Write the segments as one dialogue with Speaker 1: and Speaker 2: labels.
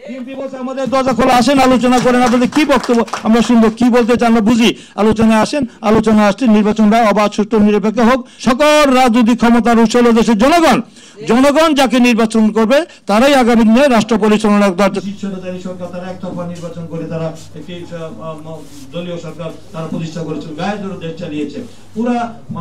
Speaker 1: BNP বলছে আমাদের দরজা খোলা, আসেন আলোচনা করেন, আপনাদের কি বক্তব্য আমরা শুনবো, কি বলতে চান আমরা বুঝি, আলোচনায় আসেন, আলোচনা আসছে, নির্বাচনটা অবাধ সুষ্ঠু নিরপেক্ষ হোক। সকল রাজনৈতিক ক্ষমতার উৎস হলো দেশের জনগণ। জনগণ যাকে নির্বাচন করবে তারাই আগামী দিনে রাষ্ট্র পরিচালনা সরকার, তারা একতরফা নির্বাচন করে তারা একটি দলীয় সরকার তারা প্রতিষ্ঠা করেছিল, গায়ে জোরে দেশ চালিয়েছে, পুরা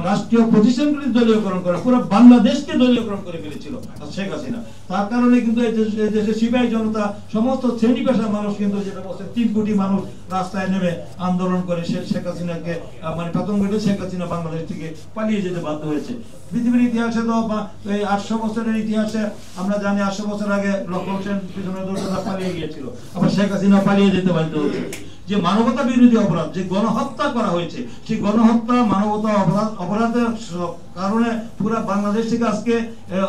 Speaker 1: রাষ্ট্রীয় প্রতিষ্ঠানগুলি দলীয়করণ করে, পুরো বাংলাদেশকে দলীয়করণ করে ফেলেছিল শেখ হাসিনা। তার কারণে কিন্তু এই দেশের সিপাহী জনতা সমস্ত শ্রেণী পেশার মানুষ কিন্তু যেটা বলছে 3 কোটি মানুষ রাস্তায় নেমে আন্দোলন করে শেখ হাসিনাকে মানে পতন ঘটে শেখ হাসিনা বাংলাদেশ থেকে পালিয়ে যেতে বাধ্য হয়েছে। পৃথিবীর ইতিহাসে তো এই 800 বছরের ইতিহাসে আমরা জানি 800 বছর আগে লক্ষণ সেন পিছনে পালিয়ে গিয়েছিল, আবার শেখ হাসিনা পালিয়ে যেতে বাধ্য হয়েছে। যে মানবতা বিরোধী অপরাধ, যে গণহত্যা করা হয়েছে, সেই গণহত্যা মানবতা অপরাধের কারণে পুরো বাংলাদেশ থেকে আজকে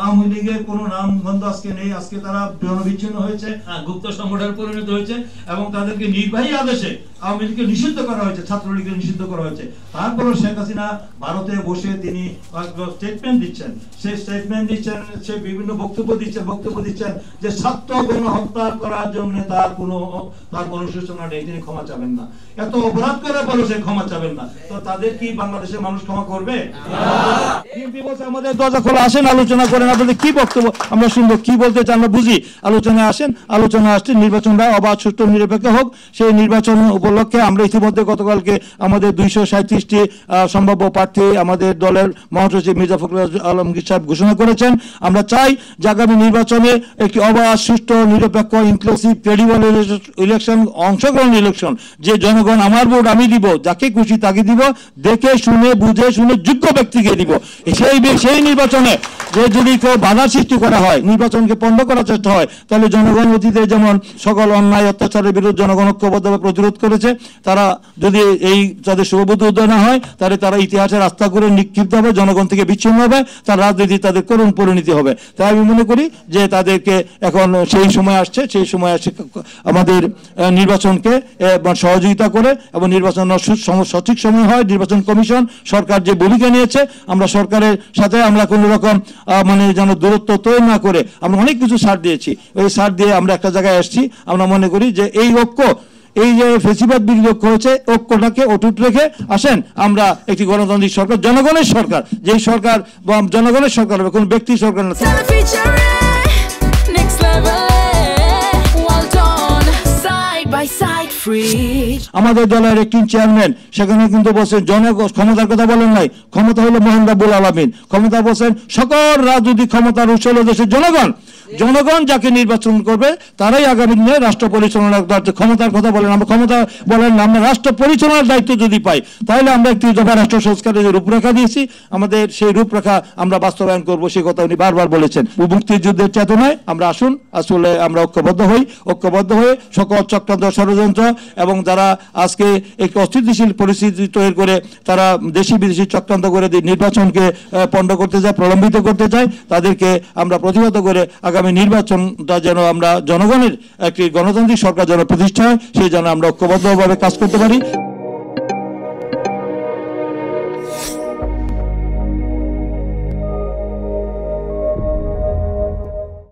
Speaker 1: আওয়ামী লীগের কোনো নাম গন্ধ আজকে নেই। আজকে তারা জনবিচ্ছিন্ন হয়েছে, গুপ্ত সংগঠনে পরিণত হয়েছে এবং তাদেরকে নির্বাহী আদেশে আওয়ামী লীগকে নিষিদ্ধ করা হয়েছে, ছাত্রলীগকে নিষিদ্ধ করা হয়েছে। তারপরে শেখ হাসিনা ভারতে বসে তিনি স্টেটমেন্ট দিচ্ছেন, সে বিভিন্ন বক্তব্য দিচ্ছেন যে ছাত্র গণহত্যা করার জন্য তার কোনো সূচনা নেই, তিনি ক্ষমা চাবেন না। এত অপরাধ করার পরও সে ক্ষমা চাবেন না, তো তাদের কি বাংলাদেশের মানুষ ক্ষমা করবে? বিএনপি বলছে আমাদের দরজা খোলা, আসেন আলোচনা করেন, আপনাদের কি বক্তব্য আমরা শুনবো, কি বলতে চান আমরা বুঝি, আলোচনায় আসেন, আলোচনা আসছে, নির্বাচনটা অবাধ সুষ্ঠু নিরপেক্ষ হোক। সেই নির্বাচন উপলক্ষে আমরা ইতিমধ্যে গতকালকে আমাদের 237টি সম্ভাব্য প্রার্থী আমাদের দলের মহাসচিব মির্জা ফখরুল আলমগীর সাহেব ঘোষণা করেছেন। আমরা চাই যে আগামী নির্বাচনে একটি অবাধ সুষ্ঠু নিরপেক্ষ ইনক্লুসিভ ক্রেডিবল ইলেকশন, অংশগ্রহণ ইলেকশন, যে জনগণ আমার ভোট আমি দিব, যাকে খুশি তাকে দিব, দেখে শুনে বুঝে শুনে যোগ্য ব্যক্তিকে দিব। সেই নির্বাচনে যে যদি কেউ বাধা সৃষ্টি করা হয়, নির্বাচনকে পণ্ড করার চেষ্টা হয়, তাহলে জনগণ অতীতে যেমন সকল অন্যায় অত্যাচারের বিরুদ্ধে জনগণ ঐক্যবদ্ধভাবে প্রতিরোধ করেছে, তারা যদি তাদের শুভবুদ্ধি উদয় না হয় তাহলে তারা ইতিহাসের রাস্তা করে নিক্ষিপ্ত হবে, জনগণ থেকে বিচ্ছিন্ন হবে, তার রাজনীতি তাদের করুণ পরিণতি হবে। তাই আমি মনে করি যে তাদেরকে এখন সেই সময় আসছে, সেই সময় আসছে আমাদের নির্বাচনকে সহযোগিতা করে এবং নির্বাচন সঠিক সময় হয়। নির্বাচন কমিশন সরকার যে ভূমিকা নিয়েছে, আমরা সরকারের সাথে আমরা কোনো রকম মানে যেন দূরত্ব তৈরি না করে আমরা অনেক কিছু ছাড় দিয়েছি। ওই ছাড় দিয়ে আমরা একটা জায়গায় আসছি। আমরা মনে করি যে এই ঐক্য, এই যে ফেসিবাদ বিরোধী ঐক্য হয়েছে, ঐক্যটাকে অটুট রেখে আসেন আমরা একটি গণতান্ত্রিক সরকার, জনগণের সরকার, যেই সরকার জনগণের সরকার হবে, কোনো ব্যক্তি সরকার না। আমাদের দলের একটি চেয়ারম্যান সেখানে কিন্তু বলছেন ক্ষমতার কথা বলেন নাই, ক্ষমতা হলো মহান রাব্বুল আলামিন। ক্ষমতা বলছেন সকল রাজনৈতিক ক্ষমতার উৎস হলো দেশের জনগণ। জনগণ যাকে নির্বাচন করবে তারাই আগামী দিনে রাষ্ট্র পরিচালনার ক্ষমতার কথা বলেন। আমরা ক্ষমতা বলেন না, আমরা রাষ্ট্র পরিচালনার দায়িত্ব যদি পাই তাহলে আমরা একটি দফা রাষ্ট্র সংস্কারের যে রূপরেখা দিয়েছি, আমাদের সেই রূপরেখা আমরা বাস্তবায়ন করব, সেই কথা উনি বারবার বলেছেন। মুক্তিযুদ্ধের চেতনায় আমরা আসলে আমরা ঐক্যবদ্ধ হয়ে সকল চক্রান্ত ষড়যন্ত্র এবং যারা আজকে একটি অস্থিতিশীল পরিস্থিতি তৈরি করে তারা দেশি বিদেশি চক্রান্ত করে নির্বাচনকে পণ্ড করতে চায়, প্রলম্বিত করতে চায়, তাদেরকে আমরা প্রতিহত করে আগামী নির্বাচনটা যেন আমরা জনগণের একটি গণতান্ত্রিক সরকার যেন প্রতিষ্ঠা হয়, সেই জন্য আমরা ঐক্যবদ্ধভাবে কাজ করতে পারি।